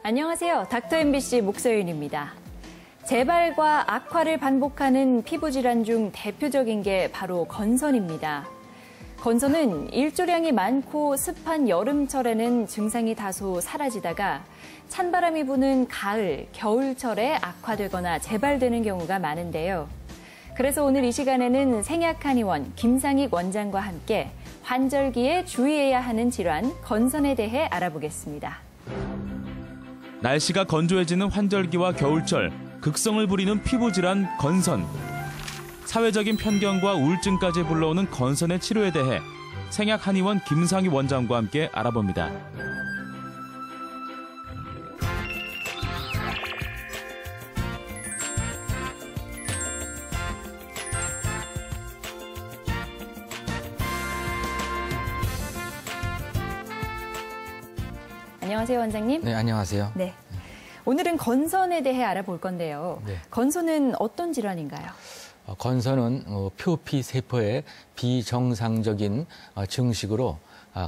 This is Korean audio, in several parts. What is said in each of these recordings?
안녕하세요. 닥터 MBC 목서윤입니다. 재발과 악화를 반복하는 피부 질환 중 대표적인 게 바로 건선입니다. 건선은 일조량이 많고 습한 여름철에는 증상이 다소 사라지다가 찬바람이 부는 가을, 겨울철에 악화되거나 재발되는 경우가 많은데요. 그래서 오늘 이 시간에는 생약한의원 김상익 원장과 함께 환절기에 주의해야 하는 질환, 건선에 대해 알아보겠습니다. 날씨가 건조해지는 환절기와 겨울철, 극성을 부리는 피부질환 건선. 사회적인 편견과 우울증까지 불러오는 건선의 치료에 대해 생약한의원 김상익 원장과 함께 알아봅니다. 안녕하세요, 원장님. 네, 안녕하세요. 네. 오늘은 건선에 대해 알아볼 건데요. 네. 건선은 어떤 질환인가요? 건선은 표피 세포의 비정상적인 증식으로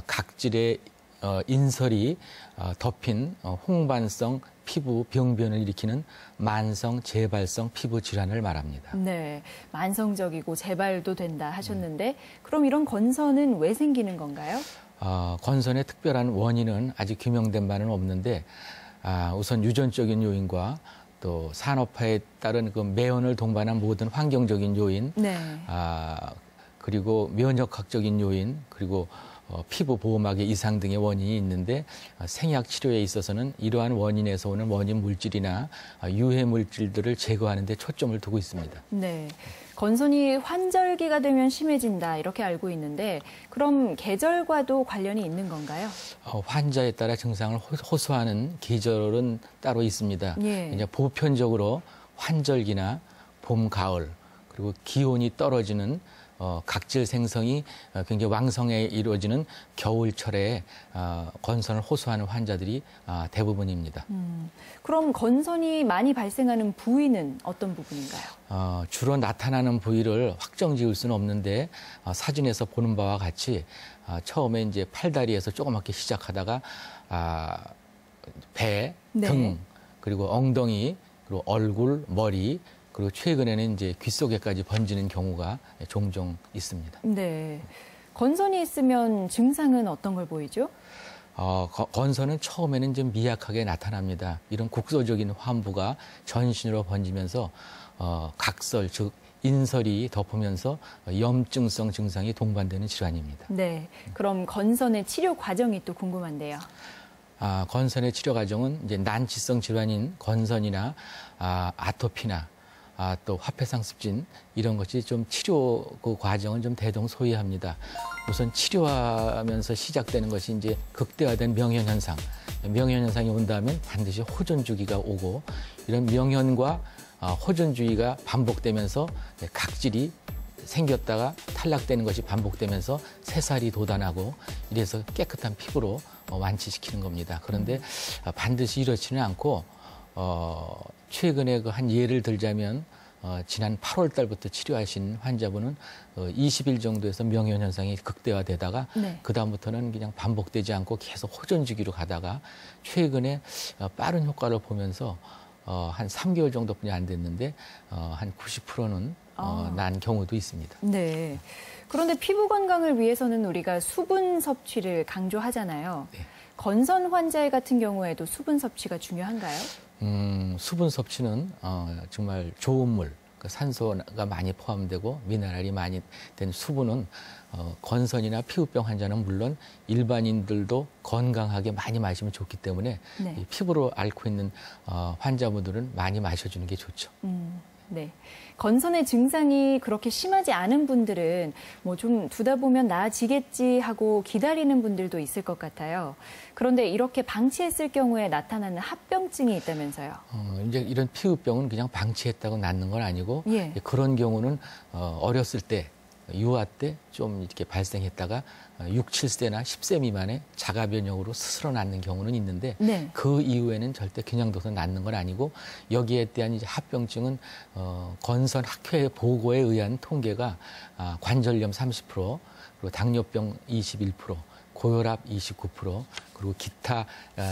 각질의 인설이 덮인 홍반성 피부 병변을 일으키는 만성 재발성 피부 질환을 말합니다. 네, 만성적이고 재발도 된다 하셨는데 그럼 이런 건선은 왜 생기는 건가요? 건선의 특별한 원인은 아직 규명된 바는 없는데 우선 유전적인 요인과 또 산업화에 따른 그 매연을 동반한 모든 환경적인 요인, 네. 그리고 면역학적인 요인, 그리고 피부 보호막의 이상 등의 원인이 있는데 생약 치료에 있어서는 이러한 원인에서 오는 원인 물질이나 유해 물질들을 제거하는 데 초점을 두고 있습니다. 네. 건선이 환절기가 되면 심해진다 이렇게 알고 있는데 그럼 계절과도 관련이 있는 건가요? 환자에 따라 증상을 호소하는 계절은 따로 있습니다. 예. 이제 보편적으로 환절기나 봄, 가을 그리고 기온이 떨어지는 각질 생성이 굉장히 왕성하게 이루어지는 겨울철에 건선을 호소하는 환자들이 대부분입니다. 그럼 건선이 많이 발생하는 부위는 어떤 부분인가요? 주로 나타나는 부위를 확정 지을 수는 없는데 사진에서 보는 바와 같이 처음에 이제 팔다리에서 조그맣게 시작하다가 배, 네. 등, 그리고 엉덩이, 그리고 얼굴, 머리, 그리고 최근에는 이제 귀 속에까지 번지는 경우가 종종 있습니다. 네. 건선이 있으면 증상은 어떤 걸 보이죠? 건선은 처음에는 좀 미약하게 나타납니다. 이런 국소적인 환부가 전신으로 번지면서 각설, 즉 인설이 덮으면서 염증성 증상이 동반되는 질환입니다. 네. 그럼 건선의 치료 과정이 또 궁금한데요. 건선의 치료 과정은 이제 난치성 질환인 건선이나 아토피나 또 화폐상습진 이런 것이 좀 치료 그 과정은 좀 대동소이합니다. 우선 치료하면서 시작되는 것이 이제 극대화된 명현 현상. 명현 현상이 온다면 반드시 호전 주기가 오고 이런 명현과 호전 주기가 반복되면서 각질이 생겼다가 탈락되는 것이 반복되면서 새살이 돋아나고 이래서 깨끗한 피부로 완치시키는 겁니다. 그런데 반드시 이렇지는 않고 최근에 한 예를 들자면 지난 8월 달부터 치료하신 환자분은 20일 정도에서 명현 현상이 극대화되다가 네. 그다음부터는 그냥 반복되지 않고 계속 호전 주기로 가다가 최근에 빠른 효과를 보면서 한 3개월 정도뿐이 안 됐는데 한 90%는 난 경우도 있습니다. 네. 그런데 피부 건강을 위해서는 우리가 수분 섭취를 강조하잖아요. 네. 건선 환자 같은 경우에도 수분 섭취가 중요한가요? 수분 섭취는 정말 좋은 물, 산소가 많이 포함되고 미네랄이 많이 된 수분은 건선이나 피부병 환자는 물론 일반인들도 건강하게 많이 마시면 좋기 때문에 네. 이 피부로 앓고 있는 환자분들은 많이 마셔주는 게 좋죠. 네. 건선의 증상이 그렇게 심하지 않은 분들은 뭐 좀 두다 보면 나아지겠지 하고 기다리는 분들도 있을 것 같아요. 그런데 이렇게 방치했을 경우에 나타나는 합병증이 있다면서요? 이제 이런 피부병은 그냥 방치했다고 낫는 건 아니고 예. 그런 경우는 어렸을 때 유아 때 좀 이렇게 발생했다가 6, 7세나 10세 미만의 자가 면역으로 스스로 낫는 경우는 있는데 네. 그 이후에는 절대 그냥 둬서 낫는 건 아니고 여기에 대한 이제 합병증은 건선 학회 보고에 의한 통계가 관절염 30%, 그리고 당뇨병 21%, 고혈압 29%, 그리고 기타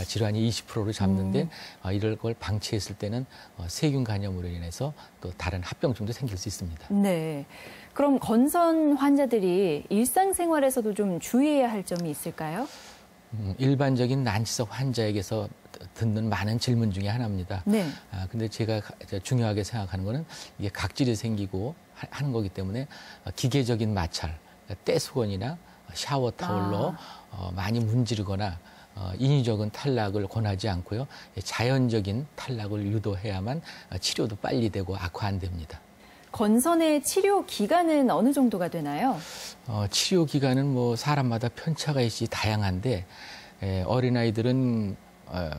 질환이 20%를 잡는데 이럴 걸 방치했을 때는 세균 감염으로 인해서 또 다른 합병증도 생길 수 있습니다. 네. 그럼 건선 환자들이 일상생활에서도 좀 주의해야 할 점이 있을까요? 일반적인 난치성 환자에게서 듣는 많은 질문 중에 하나입니다. 네. 근데 제가 중요하게 생각하는 거는 이게 각질이 생기고 하는 거기 때문에 기계적인 마찰, 떼수건이나 샤워 타월로 많이 문지르거나 인위적인 탈락을 권하지 않고요. 자연적인 탈락을 유도해야만 치료도 빨리 되고 악화 안 됩니다. 건선의 치료 기간은 어느 정도가 되나요? 치료 기간은 뭐 사람마다 편차가 있이 다양한데 어린아이들은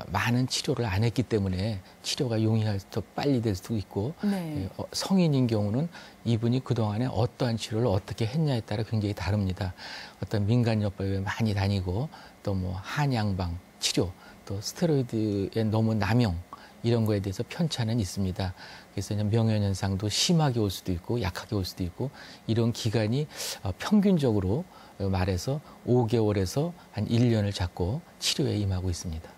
많은 치료를 안 했기 때문에 치료가 용이할 수도 빨리 될 수도 있고 네. 성인인 경우는 이분이 그동안에 어떠한 치료를 어떻게 했냐에 따라 굉장히 다릅니다. 어떤 민간요법에 많이 다니고 또 뭐 한양방 치료 또 스테로이드의 너무 남용 이런 거에 대해서 편차는 있습니다. 그래서 명현현상도 심하게 올 수도 있고 약하게 올 수도 있고 이런 기간이 평균적으로 말해서 5개월에서 한 1년을 잡고 치료에 임하고 있습니다.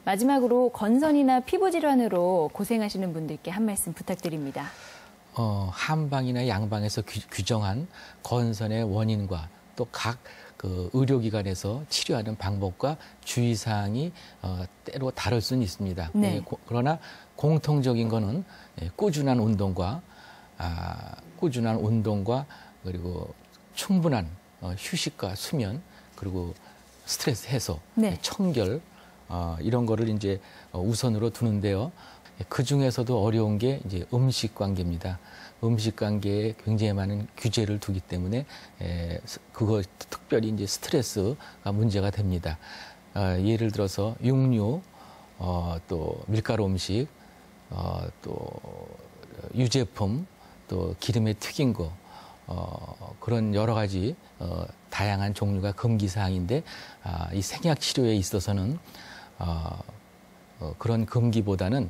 마지막으로 건선이나 피부 질환으로 고생하시는 분들께 한 말씀 부탁드립니다. 한방이나 양방에서 규정한 건선의 원인과 또 각 그 의료기관에서 치료하는 방법과 주의사항이 때로 다를 수는 있습니다. 네. 그러나 공통적인 거는 꾸준한 운동과 그리고 충분한 휴식과 수면 그리고 스트레스 해소, 네. 청결 이런 거를 이제 우선으로 두는데요. 그 중에서도 어려운 게 이제 음식 관계입니다. 음식 관계에 굉장히 많은 규제를 두기 때문에 그거 특별히 이제 스트레스가 문제가 됩니다. 예를 들어서 육류, 또 밀가루 음식, 또 유제품, 또 기름에 튀긴 거 그런 여러 가지 다양한 종류가 금기 사항인데 이 생약 치료에 있어서는 그런 금기보다는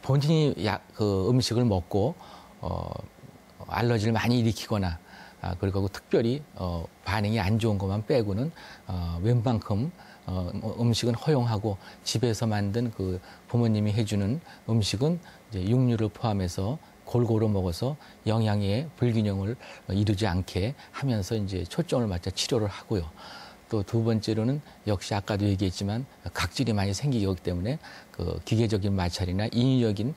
본인이 그 음식을 먹고 알러지를 많이 일으키거나 그리고 특별히 반응이 안 좋은 것만 빼고는 웬만큼 음식은 허용하고 집에서 만든 그 부모님이 해주는 음식은 이제 육류를 포함해서 골고루 먹어서 영양의 불균형을 이루지 않게 하면서 이제 초점을 맞춰 치료를 하고요. 또 두 번째로는 역시 아까도 얘기했지만 각질이 많이 생기기 때문에 그 기계적인 마찰이나 인위적인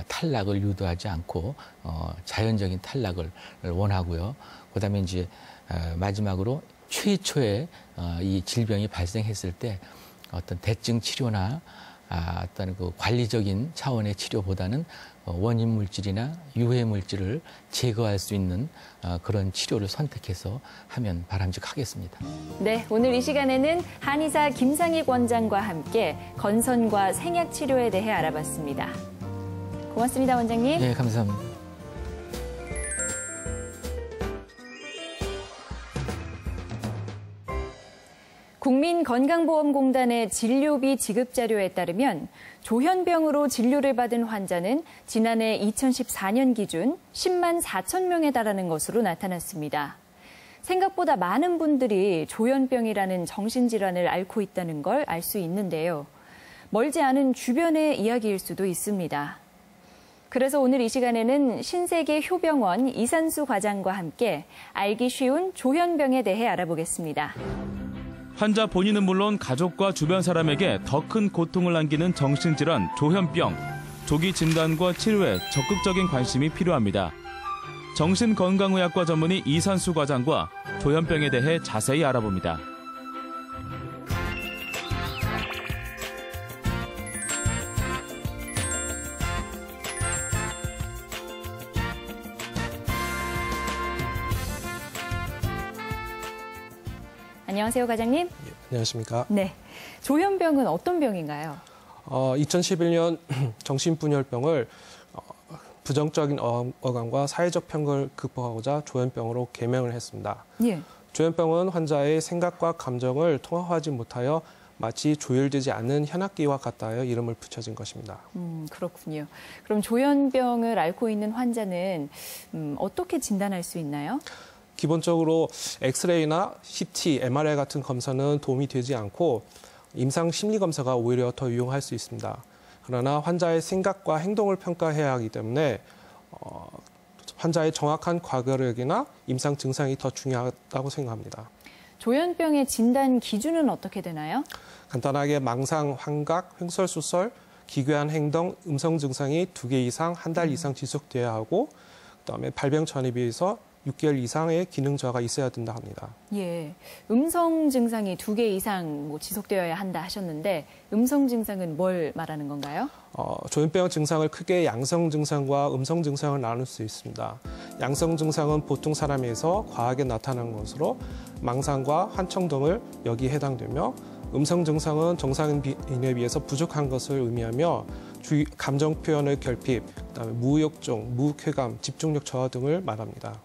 탈락을 유도하지 않고 자연적인 탈락을 원하고요. 그다음에 이제 마지막으로 최초에 이 질병이 발생했을 때 어떤 대증 치료나 어떤 그 관리적인 차원의 치료보다는 원인 물질이나 유해 물질을 제거할 수 있는 그런 치료를 선택해서 하면 바람직하겠습니다. 네, 오늘 이 시간에는 한의사 김상익 원장과 함께 건선과 생약 치료에 대해 알아봤습니다. 고맙습니다, 원장님. 네, 감사합니다. 국민건강보험공단의 진료비 지급 자료에 따르면 조현병으로 진료를 받은 환자는 지난해 2014년 기준 10만 4천 명에 달하는 것으로 나타났습니다. 생각보다 많은 분들이 조현병이라는 정신질환을 앓고 있다는 걸 알 수 있는데요. 멀지 않은 주변의 이야기일 수도 있습니다. 그래서 오늘 이 시간에는 신세계 효병원 이산수 과장과 함께 알기 쉬운 조현병에 대해 알아보겠습니다. 환자 본인은 물론 가족과 주변 사람에게 더 큰 고통을 안기는 정신질환 조현병. 조기 진단과 치료에 적극적인 관심이 필요합니다. 정신건강의학과 전문의 이산수 과장과 조현병에 대해 자세히 알아봅니다. 안녕하세요, 과장님. 예, 안녕하십니까. 네, 조현병은 어떤 병인가요? 2011년 정신분열병을 부정적인 어감과 사회적 편견을 극복하고자 조현병으로 개명을 했습니다. 예. 조현병은 환자의 생각과 감정을 통합하지 못하여 마치 조율되지 않는 현악기와 같다여 이름을 붙여진 것입니다. 그렇군요. 그럼 조현병을 앓고 있는 환자는 어떻게 진단할 수 있나요? 기본적으로 엑스레이나 CT, MRI 같은 검사는 도움이 되지 않고 임상 심리 검사가 오히려 더 유용할 수 있습니다. 그러나 환자의 생각과 행동을 평가해야 하기 때문에 환자의 정확한 과거력이나 임상 증상이 더 중요하다고 생각합니다. 조현병의 진단 기준은 어떻게 되나요? 간단하게 망상, 환각, 횡설수설, 기괴한 행동, 음성 증상이 2개 이상, 한 달 이상 지속돼야 하고 그다음에 발병 전에 비해서 6개월 이상의 기능 저하가 있어야 된다 합니다. 예, 음성 증상이 2개 이상 지속되어야 한다 하셨는데 음성 증상은 뭘 말하는 건가요? 조현병 증상을 크게 양성 증상과 음성 증상을 나눌 수 있습니다. 양성 증상은 보통 사람에서 과하게 나타나는 것으로 망상과 환청 등을 여기에 해당되며 음성 증상은 정상인에 비해서 부족한 것을 의미하며 감정 표현의 결핍, 그다음에 무욕종, 무쾌감, 집중력 저하 등을 말합니다.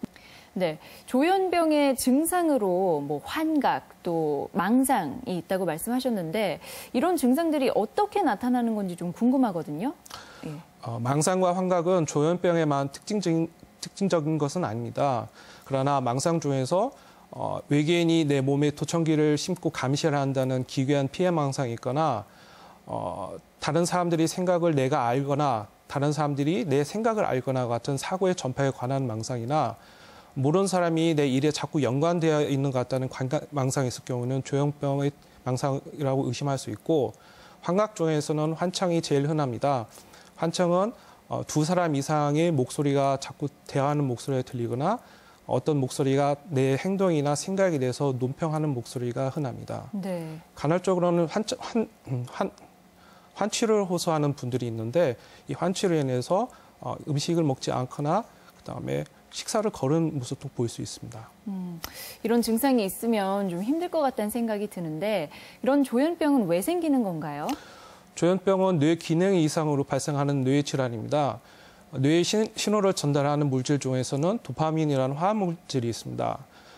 네, 조현병의 증상으로 환각 또 망상이 있다고 말씀하셨는데 이런 증상들이 어떻게 나타나는 건지 좀 궁금하거든요. 예. 망상과 환각은 조현병에만 특징적인 것은 아닙니다. 그러나 망상 중에서 외계인이 내 몸에 도청기를 심고 감시를 한다는 기괴한 피해 망상이 있거나 다른 사람들이 생각을 내가 알거나 다른 사람들이 내 생각을 알거나 같은 사고의 전파에 관한 망상이나 모르는 사람이 내 일에 자꾸 연관되어 있는 것 같다는 망상이 있을 경우는 조현병의 망상이라고 의심할 수 있고 환각 중에서는 환청이 제일 흔합니다. 환청은 2사람 이상의 목소리가 자꾸 대화하는 목소리가 들리거나 어떤 목소리가 내 행동이나 생각에 대해서 논평하는 목소리가 흔합니다. 네. 간헐적으로는 환취를 호소하는 분들이 있는데 이 환취로 인해서 음식을 먹지 않거나 그다음에 식사를 거른 모습도 보일 수 있습니다. 이런 증상이 있으면 좀 힘들 것 같다는 생각이 드는데 이런 조현병은 왜 생기는 건가요? 조현병은 뇌 기능 이상으로 발생하는 뇌 질환입니다. 뇌의 신호를 전달하는 물질 중에서는 도파민이라는 화학물질이 있습니다.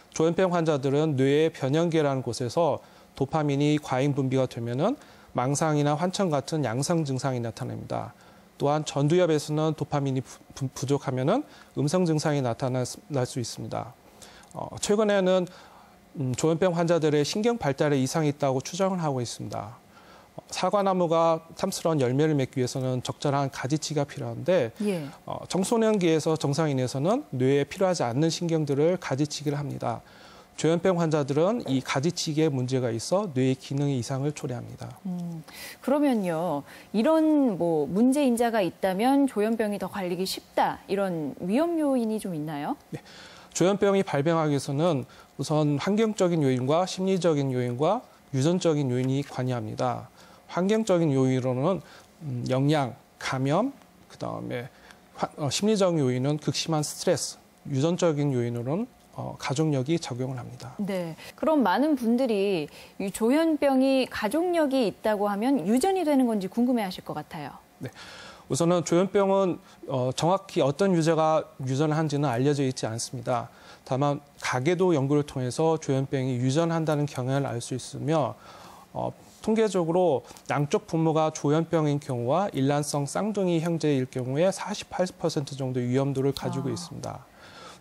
조현병 환자들은 뇌의 변형계라는 곳에서 도파민이 과잉 분비가 되면은 망상이나 환청 같은 양성 증상이 나타납니다. 또한 전두엽에서는 도파민이 부족하면은 음성 증상이 나타날 수 있습니다. 최근에는 조현병 환자들의 신경 발달에 이상이 있다고 추정을 하고 있습니다. 사과나무가 탐스러운 열매를 맺기 위해서는 적절한 가지치기가 필요한데 예. 청소년기에서 정상인에서는 뇌에 필요하지 않는 신경들을 가지치기를 합니다. 조현병 환자들은 이 가지치기에 문제가 있어 뇌의 기능의 이상을 초래합니다. 그러면요, 이런 문제 인자가 있다면 조현병이 더 걸리기 쉽다 이런 위험 요인이 좀 있나요? 네. 조현병이 발병하기 위해서는 우선 환경적인 요인과 심리적인 요인과 유전적인 요인이 관여합니다. 환경적인 요인으로는 영양, 감염, 그다음에 심리적인 요인은 극심한 스트레스, 유전적인 요인으로는 가족력이 작용을 합니다. 네, 그럼 많은 분들이 이 조현병이 가족력이 있다고 하면 유전이 되는 건지 궁금해하실 것 같아요. 네, 우선은 조현병은 정확히 어떤 유저가 유전한지는 알려져 있지 않습니다. 다만 가계도 연구를 통해서 조현병이 유전한다는 경향을 알 수 있으며 통계적으로 양쪽 부모가 조현병인 경우와 일란성 쌍둥이 형제일 경우에 48% 정도 위험도를 가지고 있습니다.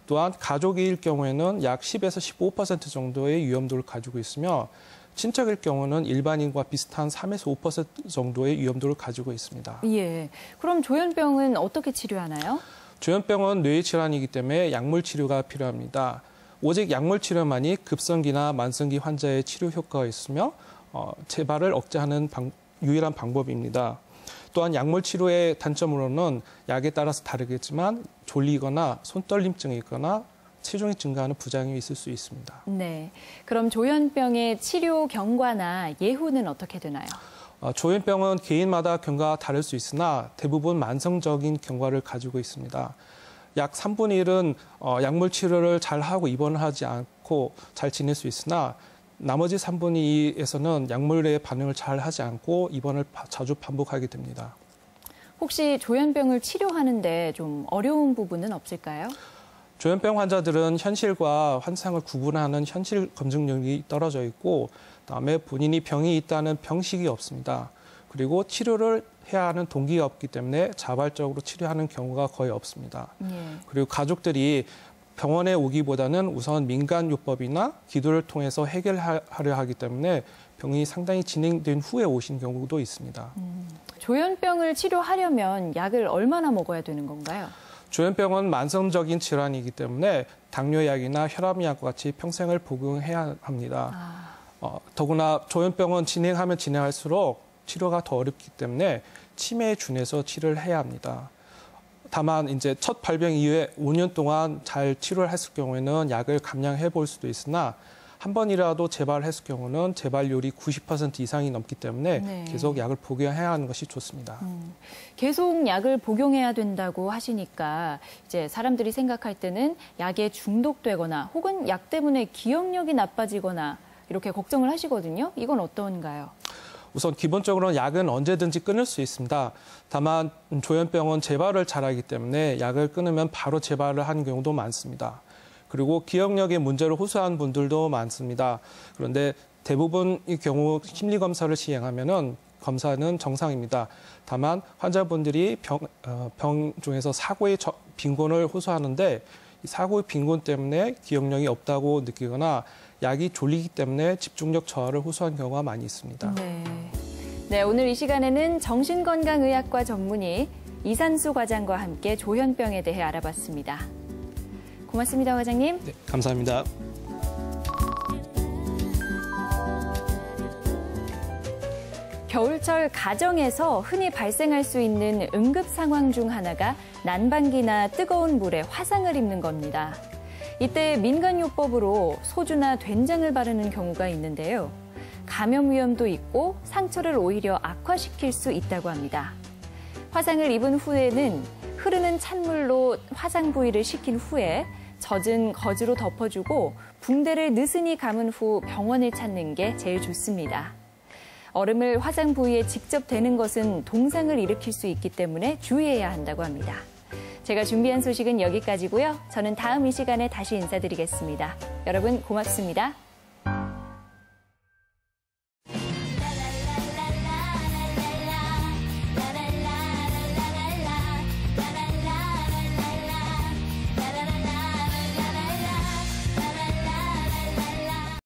또한 가족일 경우에는 약 10에서 15% 정도의 위험도를 가지고 있으며 친척일 경우는 일반인과 비슷한 3에서 5% 정도의 위험도를 가지고 있습니다. 예. 그럼 조현병은 어떻게 치료하나요? 조현병은 뇌의 질환이기 때문에 약물 치료가 필요합니다. 오직 약물 치료만이 급성기나 만성기 환자의 치료 효과가 있으며 재발을 억제하는 유일한 방법입니다. 또한 약물 치료의 단점으로는 약에 따라서 다르겠지만 졸리거나 손떨림증이 있거나 체중이 증가하는 부작용이 있을 수 있습니다. 네, 그럼 조현병의 치료 경과나 예후는 어떻게 되나요? 조현병은 개인마다 경과가 다를 수 있으나 대부분 만성적인 경과를 가지고 있습니다. 약 3분의 1은 약물 치료를 잘 하고 입원을 하지 않고 잘 지낼 수 있으나 나머지 3분의 2에서는 약물의 반응을 잘 하지 않고 입원을 자주 반복하게 됩니다. 혹시 조현병을 치료하는데 좀 어려운 부분은 없을까요? 조현병 환자들은 현실과 환상을 구분하는 현실 검증력이 떨어져 있고 그다음에 본인이 병이 있다는 병식이 없습니다. 그리고 치료를 해야 하는 동기가 없기 때문에 자발적으로 치료하는 경우가 거의 없습니다. 예. 그리고 가족들이 병원에 오기보다는 우선 민간요법이나 기도를 통해서 해결하려 하기 때문에 병이 상당히 진행된 후에 오신 경우도 있습니다. 조현병을 치료하려면 약을 얼마나 먹어야 되는 건가요? 조현병은 만성적인 질환이기 때문에 당뇨약이나 혈압약과 같이 평생을 복용해야 합니다. 더구나 조현병은 진행하면 진행할수록 치료가 더 어렵기 때문에 치매에 준해서 치료를 해야 합니다. 다만 이제 첫 발병 이후에 5년 동안 잘 치료를 했을 경우에는 약을 감량해 볼 수도 있으나 한 번이라도 재발했을 경우는 재발률이 90% 이상이 넘기 때문에 네. 계속 약을 복용해야 하는 것이 좋습니다. 계속 약을 복용해야 된다고 하시니까 이제 사람들이 생각할 때는 약에 중독되거나 혹은 약 때문에 기억력이 나빠지거나 이렇게 걱정을 하시거든요. 이건 어떤가요? 우선 기본적으로 약은 언제든지 끊을 수 있습니다. 다만 조현병은 재발을 잘하기 때문에 약을 끊으면 바로 재발을 하는 경우도 많습니다. 그리고 기억력에 문제를 호소하는 분들도 많습니다. 그런데 대부분의 경우 심리검사를 시행하면은 검사는 정상입니다. 다만 환자분들이 병 중에서 사고의 빈곤을 호소하는데 사고의 빈곤 때문에 기억력이 없다고 느끼거나 약이 졸리기 때문에 집중력 저하를 호소한 경우가 많이 있습니다. 네, 오늘 이 시간에는 정신건강의학과 전문의 이산수 과장과 함께 조현병에 대해 알아봤습니다. 고맙습니다, 과장님. 네, 감사합니다. 겨울철 가정에서 흔히 발생할 수 있는 응급 상황 중 하나가 난방기나 뜨거운 물에 화상을 입는 겁니다. 이때 민간요법으로 소주나 된장을 바르는 경우가 있는데요. 감염 위험도 있고 상처를 오히려 악화시킬 수 있다고 합니다. 화상을 입은 후에는 흐르는 찬물로 화상 부위를 식힌 후에 젖은 거즈로 덮어주고 붕대를 느슨히 감은 후 병원을 찾는 게 제일 좋습니다. 얼음을 화상 부위에 직접 대는 것은 동상을 일으킬 수 있기 때문에 주의해야 한다고 합니다. 제가 준비한 소식은 여기까지고요. 저는 다음 이 시간에 다시 인사드리겠습니다. 여러분 고맙습니다.